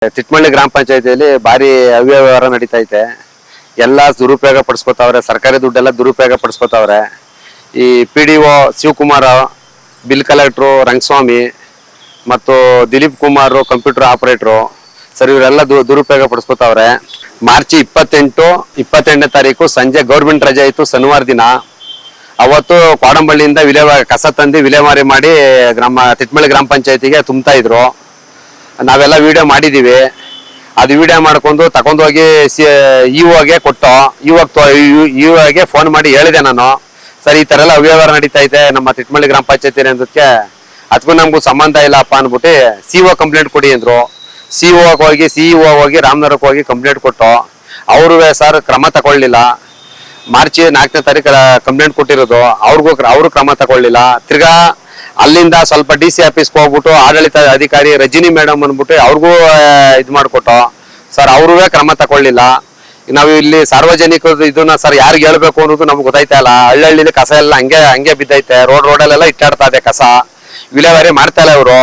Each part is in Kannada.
ತಿಟ್ಮಳ್ಳಿ ಗ್ರಾಮ ಪಂಚಾಯತಿಯಲ್ಲಿ ಭಾರಿ ಅವ್ಯವಹಾರ ನಡೀತೈತೆ. ಎಲ್ಲ ದುರುಪಯೋಗ ಪಡಿಸ್ಕೊತಾವ್ರೆ, ಸರ್ಕಾರಿ ದುಡ್ಡೆಲ್ಲ ದುರುಪಯೋಗ ಪಡಿಸ್ಕೊತಾವ್ರೆ. ಈ PDO Shivakumar, bill collector Rangaswamy ಮತ್ತು Dilip Kumar computer operator sir, ಇವರೆಲ್ಲ ದುರುಪಯೋಗ ಪಡಿಸ್ಕೊತಾವ್ರೆ. ಮಾರ್ಚ್ 28ನೇ ತಾರೀಕು ಸಂಜೆ ಗೌರ್ಮೆಂಟ್ ರಜೆ ಇತ್ತು, ಶನಿವಾರ ದಿನ. ಅವತ್ತು ಕ್ವಾಡಂಬಳ್ಳಿಯಿಂದ ಕಸ ತಂದು ವಿಲೇವಾರಿ ಮಾಡಿ ತಿಟ್ಮಳ್ಳಿ ಗ್ರಾಮ ಪಂಚಾಯತಿಗೆ ತುಂಬ್ತಾ ಇದ್ರು. ನಾವೆಲ್ಲ ವಿಡಿಯೋ ಮಾಡಿದೀವಿ. ಅದು ವಿಡಿಯೋ ಮಾಡ್ಕೊಂಡು ತಗೊಂಡೋಗಿ ಇಒಗೆ ಕೊಟ್ಟು ಇಒಗೆ ಫೋನ್ ಮಾಡಿ ಹೇಳಿದೆ ನಾನು, ಸರ್ ಈ ತರ ಎಲ್ಲ ಅವ್ಯವಹಾರ ನಡೀತಾ ಇದೆ ನಮ್ಮ ತಿಟ್ಮಳ್ಳಿ ಗ್ರಾಮ ಪಂಚಾಯತಿ ಅಂದಕ್ಕೆ, ಅದಕ್ಕೂ ನಮಗೂ ಸಂಬಂಧ ಇಲ್ಲಪ್ಪ ಅಂದ್ಬಿಟ್ಟು CO ಕಂಪ್ಲೇಂಟ್ ಕೊಡಿ ಅಂದ್ರು. CEO ಹೋಗಿ ರಾಮನಗರಕ್ಕೆ ಹೋಗಿ ಕಂಪ್ಲೇಂಟ್ ಕೊಟ್ಟು ಅವರು ಸರ್ ಕ್ರಮ ತಗೊಳ್ಳಿಲ್ಲ. ಮಾರ್ಚ್ 4ನೇ ತಾರೀಕು ಕಂಪ್ಲೇಂಟ್ ಕೊಟ್ಟಿರೋದು, ಅವರು ಕ್ರಮ ತಗೊಳ್ಳಿಲ್ಲ. ತಿರ್ಗಾ ಅಲ್ಲಿಂದ ಸ್ವಲ್ಪ DC ಆಫೀಸ್ಗೆ ಹೋಗ್ಬಿಟ್ಟು ಆಡಳಿತ ಅಧಿಕಾರಿ ರಜಿನಿ ಮೇಡಮ್ ಅಂದ್ಬಿಟ್ಟು ಅವ್ರಿಗೂ ಇದು ಮಾಡಿಕೊಟ್ಟು ಸರ್, ಅವ್ರೂ ಕ್ರಮ ತಗೊಳ್ಳಿಲ್ಲ. ನಾವು ಇಲ್ಲಿ ಸಾರ್ವಜನಿಕರು ಇದನ್ನ ಸರ್ ಯಾರಿಗೆ ಹೇಳ್ಬೇಕು ಅನ್ನೋದು ನಮ್ಗೆ ಗೊತ್ತಾಯ್ತಾ ಇಲ್ಲ. ಹಳ್ಳಿ ಕಸ ಎಲ್ಲ ಹಂಗೆ ಬಿದ್ದೈತೆ, ರೋಡಲ್ಲೆಲ್ಲ ಇಟ್ಟಾಡ್ತಾ ಇದೆ ಕಸ, ವಿಲೇವಾರಿ ಮಾಡ್ತಾ ಇಲ್ಲ ಇವರು.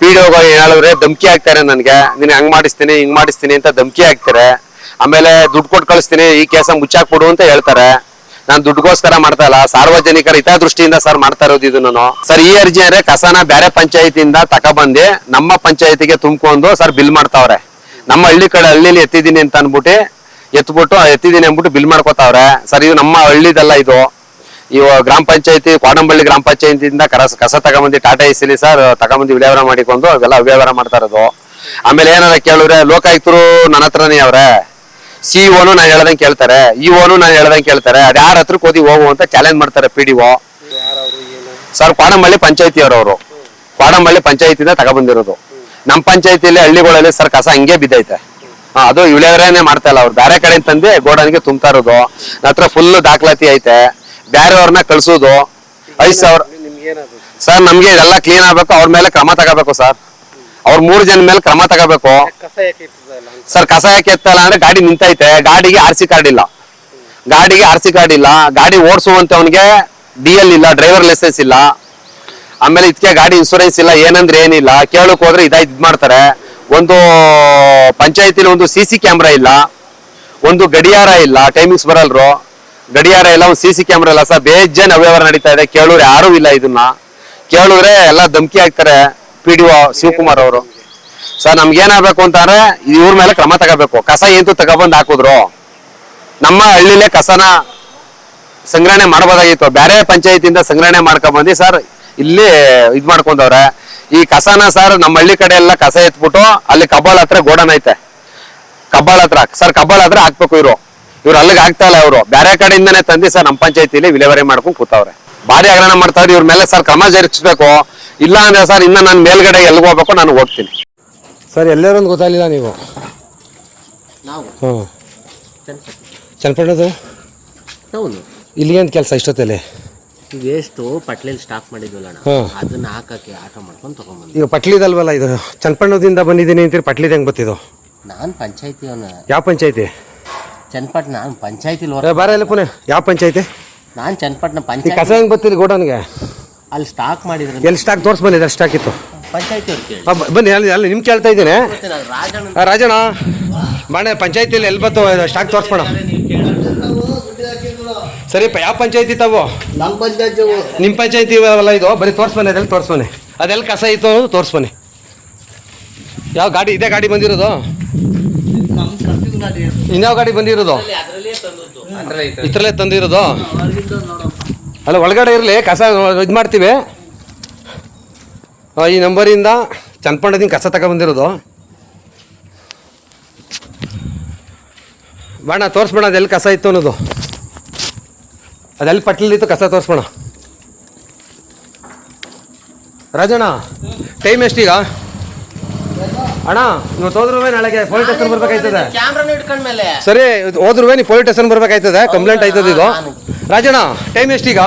PDO ಹೇಳಿದ್ರೆ ಧಮಕಿ ಹಾಕ್ತಾರೆ, ನನಗೆ ನೀನು ಹಂಗ್ ಮಾಡಿಸ್ತೀನಿ ಹಿಂಗ್ ಮಾಡಿಸ್ತೀನಿ ಅಂತ ಧಮಕಿ ಹಾಕ್ತಾರೆ. ಆಮೇಲೆ ದುಡ್ಡು ಕೊಟ್ಟು ಕಳಿಸ್ತೀನಿ, ಈ ಕೇಸ ಮುಚ್ಚಾಕ್ಬಿಡು ಅಂತ ಹೇಳ್ತಾರೆ. ನಾನು ದುಡ್ಡುಗೋಸ್ಕರ ಮಾಡ್ತಾ ಇಲ್ಲ, ಸಾರ್ವಜನಿಕರ ಹಿತದೃಷ್ಟಿಯಿಂದ ಸರ್ ಮಾಡ್ತಾ ಇರೋದು ಇದು. ನಾನು ಸರ್ ಈ ಅರ್ಜಿ ಅಂದ್ರೆ ಕಸನ ಬೇರೆ ಪಂಚಾಯತಿಯಿಂದ ತಗೊಬಂದು ನಮ್ಮ ಪಂಚಾಯತಿಗೆ ತುಂಬ್ಕೊಂಡು ಸರ್ ಬಿಲ್ ಮಾಡ್ತಾವ್ರೆ. ನಮ್ಮ ಹಳ್ಳಿಲಿ ಎತ್ತಿದ್ದೀನಿ ಅಂತ ಅನ್ಬಿಟ್ಟು ಎತ್ತಿದ್ದೀನಿ ಅಂದ್ಬಿಟ್ಟು ಬಿಲ್ ಮಾಡ್ಕೋತಾವ್ರೆ ಸರ್. ಇದು ನಮ್ಮ ಹಳ್ಳಿದಲ್ಲ, ಇದು ಗ್ರಾಮ ಪಂಚಾಯತಿ ಕ್ವಾಡಂಬಳ್ಳಿ ಗ್ರಾಮ ಪಂಚಾಯತಿಯಿಂದ ಕಸ ತಗೊಂಬಂದು ಟಾಟಾ ಎಸಿಲಿ ಸರ್ ತಗೊಂಬಂದು ವಿಲೇವಾರ ಮಾಡಿಕೊಂಡು ಅವೆಲ್ಲ ಅವ್ಯವಹಾರ ಮಾಡ್ತಾ ಇರೋದು. ಆಮೇಲೆ ಏನಾರ ಕೇಳಿದ್ರೆ ಲೋಕಾಯುಕ್ತರು ನನ್ನ ಹತ್ರನೇ ಅವ್ರೆ, CEO ನಾನು ಹೇಳ್ದಂಗೆ ಕೇಳ್ತಾರೆ, EO ನಾನು ಹೇಳ್ದಂಗೆ ಕೇಳ್ತಾರೆ. ಅದು ಯಾರ ಹತ್ರಕ್ಕೆ ಓದಿ ಹೋಗು ಅಂತ ಚಾಲೆಂಜ್ ಮಾಡ್ತಾರೆ PDO ಸರ್. ಕ್ವಾಡಂಬಳ್ಳಿ ಪಂಚಾಯತಿ ಅವರು ಕ್ವಾಡಂಬಳ್ಳಿ ಪಂಚಾಯತಿಯಿಂದ ತಗೊಬಂದಿರೋದು. ನಮ್ಮ ಪಂಚಾಯತಿಯಲ್ಲಿ ಹಳ್ಳಿಗಳಲ್ಲಿ ಸರ್ ಕಸ ಹಂಗೆ ಬಿದ್ದೈತೆ, ಅದು ವಿಲೇವಾರಿನೇ ಮಾಡ್ತಾ ಇಲ್ಲ. ಅವ್ರು ಬೇರೆ ಕಡೆ ತಂದು ಗೋಡನ್ಗೆ ತುಂಬ್ತಾ ಇರೋದು. ನನ್ನ ಹತ್ರ ಫುಲ್ ದಾಖಲಾತಿ ಐತೆ. ಬೇರೆಯವ್ರನ್ನ ಕಳ್ಸೋದು 5,000 ಸರ್. ನಮ್ಗೆ ಇದೆಲ್ಲ ಕ್ಲೀನ್ ಆಗ್ಬೇಕು, ಅವ್ರ ಮೇಲೆ ಕ್ರಮ ತಗೋಬೇಕು ಸರ್. ಅವ್ರ 3 ಜನ ಮೇಲೆ ಕ್ರಮ ತಗೋಬೇಕು ಸರ್. ಕಸ ಯಾಕೆ ಎತ್ತಲ್ಲ ಅಂದ್ರೆ ಗಾಡಿ ನಿಂತೈತೆ, ಗಾಡಿಗೆ RC ಕಾರ್ಡ್ ಇಲ್ಲ, ಗಾಡಿ ಓಡಿಸುವಂತವನಿಗೆ DL ಇಲ್ಲ, ಡ್ರೈವರ್ ಲೈಸೆನ್ಸ್ ಇಲ್ಲ. ಆಮೇಲೆ ಇದಕ್ಕೆ ಗಾಡಿ ಇನ್ಸೂರೆನ್ಸ್ ಇಲ್ಲ, ಏನಂದ್ರೆ ಏನಿಲ್ಲ. ಕೇಳಕ್ ಹೋದ್ರೆ ಇದ್ ಮಾಡ್ತಾರೆ. ಒಂದು ಪಂಚಾಯತಿಲಿ ಒಂದು CC ಕ್ಯಾಮ್ರಾ ಇಲ್ಲ, ಒಂದು ಗಡಿಯಾರ ಇಲ್ಲ, ಟೈಮಿಂಗ್ಸ್ ಬರಲ್ರು, ಗಡಿಯಾರ ಇಲ್ಲ, ಒಂದು CC ಕ್ಯಾಮ್ರಾ ಇಲ್ಲ ಸರ್. ಬೇಜಾನ್ ಅವ್ಯವಹಾರ ನಡೀತಾ ಇದೆ. ಕೇಳೋರು ಯಾರು ಇಲ್ಲ, ಇದನ್ನ ಕೇಳಿದ್ರೆ ಎಲ್ಲ ಧಮಕಿ ಹಾಕ್ತಾರೆ PDO ಶಿವಕುಮಾರ್ ಅವರು ಸರ್. ನಮ್ಗೆ ಏನಾಗಬೇಕು ಅಂತಾರೆ, ಇವ್ರ ಮೇಲೆ ಕ್ರಮ ತಗೋಬೇಕು. ಕಸ ಎಂತೂ ತಗೊಬಂದು ಹಾಕುದ್ರು, ನಮ್ಮ ಹಳ್ಳಿಲೇ ಕಸನ ಸಂಗ್ರಹಣೆ ಮಾಡಬಹುದಾಗಿತ್ತು. ಬೇರೆ ಪಂಚಾಯತಿಯಿಂದ ಸಂಗ್ರಹಣೆ ಮಾಡ್ಕೊಂಡ್ಬಂದು ಸರ್ ಇಲ್ಲಿ ಇದ್ ಮಾಡ್ಕೊಂಡವ್ರೆ ಈ ಕಸನ ಸರ್. ನಮ್ಮ ಹಳ್ಳಿ ಕಡೆ ಎಲ್ಲ ಕಸ ಎತ್ಬಿಟ್ಟು ಅಲ್ಲಿ ಕಬ್ಬಾಳ ಹತ್ರ ಗೋಡನ್ ಐತೆ, ಕಬ್ಬಾಳ ಹತ್ರ ಸರ್, ಕಬ್ಬಾಳ ಹತ್ರ ಹಾಕ್ಬೇಕು. ಇವ್ರು ಅಲ್ಲಿಗೆ ಆಗ್ತಾ ಇಲ್ಲ, ಇವರು ಬೇರೆ ಕಡೆಯಿಂದನೇ ತಂದು ಸರ್ ನಮ್ಮ ಪಂಚಾಯತಿಲಿ ವಿಲೇವಾರಿ ಮಾಡ್ಕೊಂಡು ಕೂತವ್ರೆ. ಭಾರಿ ಹಗರಣ ಮಾಡ್ತಾವ್ರೆ. ಇವ್ರ ಮೇಲೆ ಸರ್ ಕ್ರಮ ಜರುಗಿಸ್ಬೇಕು. ಇಲ್ಲ ಅಂದ್ರೆ ಸರ್ ಇನ್ನ ನಾನು ಮೇಲ್ಗಡೆ ಎಲ್ಲಿಗೆ ಹೋಗ್ಬೇಕು, ನಾನು ಹೋಗ್ತೀನಿ ಸರ್. ಎಲ್ಲರೂ ಗೊತ್ತಾಗಲಿಲ್ಲ ನೀವು? ಹಾಂ, ಚನ್ನಪಟ್ಟಣದ್ದು ಇಲ್ಲಿಗೆ ಅಂತ ಕೆಲಸ ಇಷ್ಟೊತ್ತಲ್ಲಿ ವೇಸ್ಟು ಪಟ್ಲಿಲಿ ಸ್ಟಾಕ್ ಮಾಡಿದ್ವಲ್ಲ, ಅದನ್ನ ಹಾಕಕ್ಕೆ ಆಟೋ ಮಾಡ್ಕೊಂಡು ತಗೊಂಡ್ಬಂದು. ಈಗ ಪಟ್ಲಿದಲ್ವಲ್ಲ ಇದು, ಚನ್ನಪಟ್ಟಣದಿಂದ ಬಂದಿದ್ದೀನಿ ಅಂತೀರಿ. ಪಟ್ಲಿದ ಹೆಂಗೆ ಬರ್ತಿದ್ದು? ನಾನು ಪಂಚಾಯತಿ ಅವನ. ಯಾವ ಪಂಚಾಯತಿ? ಚನ್ನಪಟ್ಟಣ. ನಾನು ಪಂಚಾಯತಿ ಬಾರ ಇಲ್ಲ ಪುಣೆ. ಯಾವ ಪಂಚಾಯತಿ? ನಾನು ಚನ್ನಪಟ್ಟಣ ಪಂಚಾಯತಿ. ಕಸ ಹೆಂಗೆ ಬರ್ತಿದ್ದು ಗೋಡನ್ಗೆ? ಅಲ್ಲಿ ಸ್ಟಾಕ್ ಮಾಡಿದ್ರೆ. ಎಲ್ಲಿ ಸ್ಟಾಕ್ ತೋರ್ಸ್ ಬಂದಿದೆ? ಎಷ್ಟು ಸ್ಟಾಕ್ ಇತ್ತು? ಪಂಚಾಯತಿ ಅವ್ರು ಕೇಳಿ ಬನ್ನಿ. ಅಲ್ಲಿ ನಿಮ್ಗೆ ಕೇಳ್ತಾ ಇದ್ದೇನೆ. ರಾಜಣ್ಣ ಬಾಣೆ ಪಂಚಾಯತಿಯಲ್ಲಿ ಎಲ್ಲಿ ಬತ್ತು ಸ್ಟಾಕ್ ತೋರ್ಸ್ಬೋಣ. ಸರಿಪ್ಪ, ಯಾವ ಪಂಚಾಯತಿ ತಾವು? ನಮ್ಮ ಪಂಚಾಯತಿ. ನಿಮ್ಮ ಪಂಚಾಯತಿ ಅಲ್ಲ ಇದು? ಬರೀ ತೋರ್ಸ್ಬನ್ನಿ, ಅದೆಲ್ಲ ತೋರ್ಸ್ಬನ್ನಿ. ಅದೆಲ್ಲ ಕಸ ಇತ್ತು ಅನ್ನೋದು ತೋರ್ಸ್ಬನ್ನಿ. ಯಾವ ಗಾಡಿ? ಇದೇ ಗಾಡಿ ಬಂದಿರೋದು? ಇನ್ಯಾವ ಗಾಡಿ ಬಂದಿರೋದು? ಇದ್ರಲ್ಲೇ ತಂದಿರೋದು? ಅಲ್ಲ, ಒಳಗಡೆ ಇರಲಿ, ಕಸ ಇದು ಮಾಡ್ತೀವಿ. ಈ ನಂಬರಿಂದ ಚನ್ನಪಟ್ಟಣದಿಂದ ಕಸ ತಗೊಬಂದಿರೋದು. ಬಾಣ ತೋರಿಸ್ಬೇಡ, ಅದೆಲ್ಲಿ ಕಸ ಇತ್ತು ಅನ್ನೋದು. ಅದೆಲ್ಲಿ ಪಟ್ಲಿತ್ತು ಕಸ ತೋರಿಸ್ಬೇಡ. ರಾಜಣ್ಣ, ಟೈಮ್ ಎಷ್ಟೀಗ? ಅಣ್ಣ, ಇವತ್ತು ಹೋದ್ರೂ ನಾಳೆಗೆ ಪೊಲೀಸ್ ಸ್ಟೇಷನ್ ಬರ್ಬೇಕಾಯ್ತದೆ. ಸರಿ, ಹೋದ್ರೂ ನೀವು ಪೊಲೀಸ್ ಸ್ಟೇಷನ್ ಬರ್ಬೇಕಾಯ್ತದೆ, ಕಂಪ್ಲೇಂಟ್ ಆಯ್ತದೆ ಇದು. ರಾಜಣ್ಣ, ಟೈಮ್ ಎಷ್ಟೀಗ?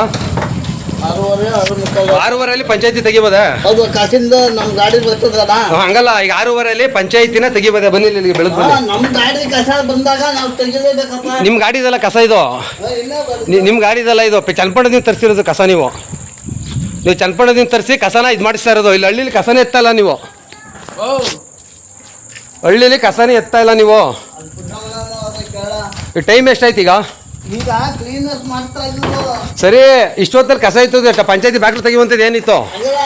6:30 ಪಂಚಾಯತಿ ತೆಗಿಬೋದೆ? ಹೌದು, ಕಾಸಿಂದ ನಮ್ಮ ಗಾಡಿ ಬರ್ತದಲ್ಲ. ಹಂಗಲ್ಲ, ಈಗ 6:30 ಪಂಚಾಯತಿನ ತೆಗಿಬೋದೆ? ಬನ್ನಿ ಇಲ್ಲಿಗೆ ಬೆಳಗ್ಗೆ ಬನ್ನಿ. ನಮ್ಮ ಗಾಡಿ ಕಸ ಬಂದಾಗ ನಾವು ತೆಗಿಲೇಬೇಕಪ್ಪ. ನಿಮ್ಮ ಗಾಡಿದೆಲ್ಲ ಕಸ ಇದು? ನಿಮ್ಮ ಗಾಡಿದೆಲ್ಲ ಇದು? ಚನ್ನಪಟ್ಟಣದಿಂದ ತರಿಸಿರೋದು ಕಸ ನೀವು ಚನ್ನಪಟ್ಟಣದಿಂದ ತರಿಸಿ ಕಸನ ಇದು ಮಾಡಿಸ್ತಾ ಇರೋದು. ಇಲ್ಲಿ ಹಳ್ಳಿಲಿ ಕಸನೇ ಎತ್ತಲ್ಲ ನೀವು. ಹಳ್ಳಿಲಿ ಕಸನೇ ಎತ್ತಾ ಇಲ್ಲ ನೀವು. ಟೈಮ್ ಎಷ್ಟಾಯ್ತು ಈಗ? ಈಗ ಕ್ಲೀನರ್ಸ್ ಮಾಡ್ತಾ ಇದ್ರು. ಸರಿ, ಇಷ್ಟೊತ್ತಲ್ಲಿ ಕಸ ಇತ್ತು, ಪಂಚಾಯತಿ ಬಾಗಿಲು ತೆಗಿಯುವಂಥದ್ದು ಏನಿತ್ತು? ಅದೆಲ್ಲ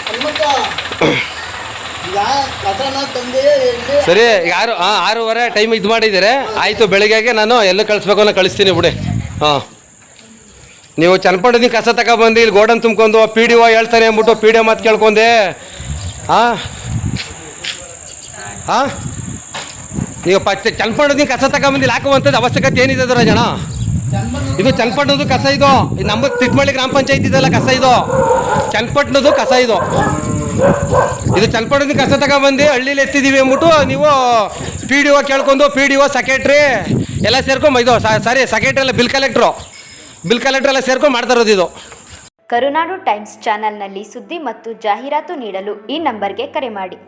ಹನುಮಂತ, ಈಗ ಕಸನ ತಂದು ಇಲ್ಲಿ ಸರಿ, ಈಗ 6:30 ಟೈಮ್ ಇದು ಮಾಡಿದ್ದೀರಿ. ಆಯಿತು, ಬೆಳಿಗ್ಗೆಗೆ ನಾನು ಎಲ್ಲ ಕಳಿಸ್ಬೇಕು ಅನ್ನೋ ಕಳಿಸ್ತೀನಿ ಬಿಡಿ. ಹಾಂ, ನೀವು ಚನ್ನಪಟ್ಟಣದಿಂದ ಕಸ ತಗೊಬಂದು ಇಲ್ಲಿ ಗೋಡನ್ ತುಂಬ್ಕೊಂಡು ಪಿ ಡಿ ಒ ಹೇಳ್ತಾನೆ ಅಂದ್ಬಿಟ್ಟು ಪಿ ಡಿ ಒ ಮಾತು ಕೇಳ್ಕೊಂಡೆ. ಹಾಂ ಹಾಂ, ನೀವು ಚನ್ನಪಟ್ಟಣದಿಂದ ಕಸ ತಗೊಬಂದು ಹಾಕುವಂಥದ್ದು ಅವಶ್ಯಕತೆ ಏನಿದೆ ಅದು ರಾಜಣ್ಣ? ಇದು ಚನ್ನಪಟ್ಟಣದ್ದು ಕಸ, ಇದು ನಮ್ಮ ತಿಟ್ಮಳ್ಳಿ ಗ್ರಾಮ ಪಂಚಾಯತ್ ಇದೆಲ್ಲ ಕಸ, ಇದು ಚನ್ನಪಟ್ಟಣದ್ದು ಕಸ. ಇದು ಚನ್ನಪಟ್ಟಣದಿಂದ ಕಸ ತಗೊಬಂದು ಹಳ್ಳಿಲಿ ಎತ್ತಿದ್ದೀವಿ ಅಂದ್ಬಿಟ್ಟು ನೀವು ಪಿ ಡಿ ಒ ಕೇಳ್ಕೊಂಡು ಪಿ ಡಿ ಒ ಸೆಕ್ರೆಟ್ರಿ ಎಲ್ಲ ಸೇರ್ಕೊಂಡು ಇದು ಸಾರಿ ಸೆಕ್ರೆಟ್ರಿ ಎಲ್ಲ ಬಿಲ್ ಕಲೆಕ್ಟ್ರು ಎಲ್ಲ ಸೇರ್ಕೊಂಡು ಮಾಡ್ತಾ ಇರೋದು ಇದು. ಕರುನಾಡು ಟೈಮ್ಸ್ ಚಾನೆಲ್ನಲ್ಲಿ ಸುದ್ದಿ ಮತ್ತು ಜಾಹೀರಾತು ನೀಡಲು ಈ ನಂಬರ್ಗೆ ಕರೆ ಮಾಡಿ.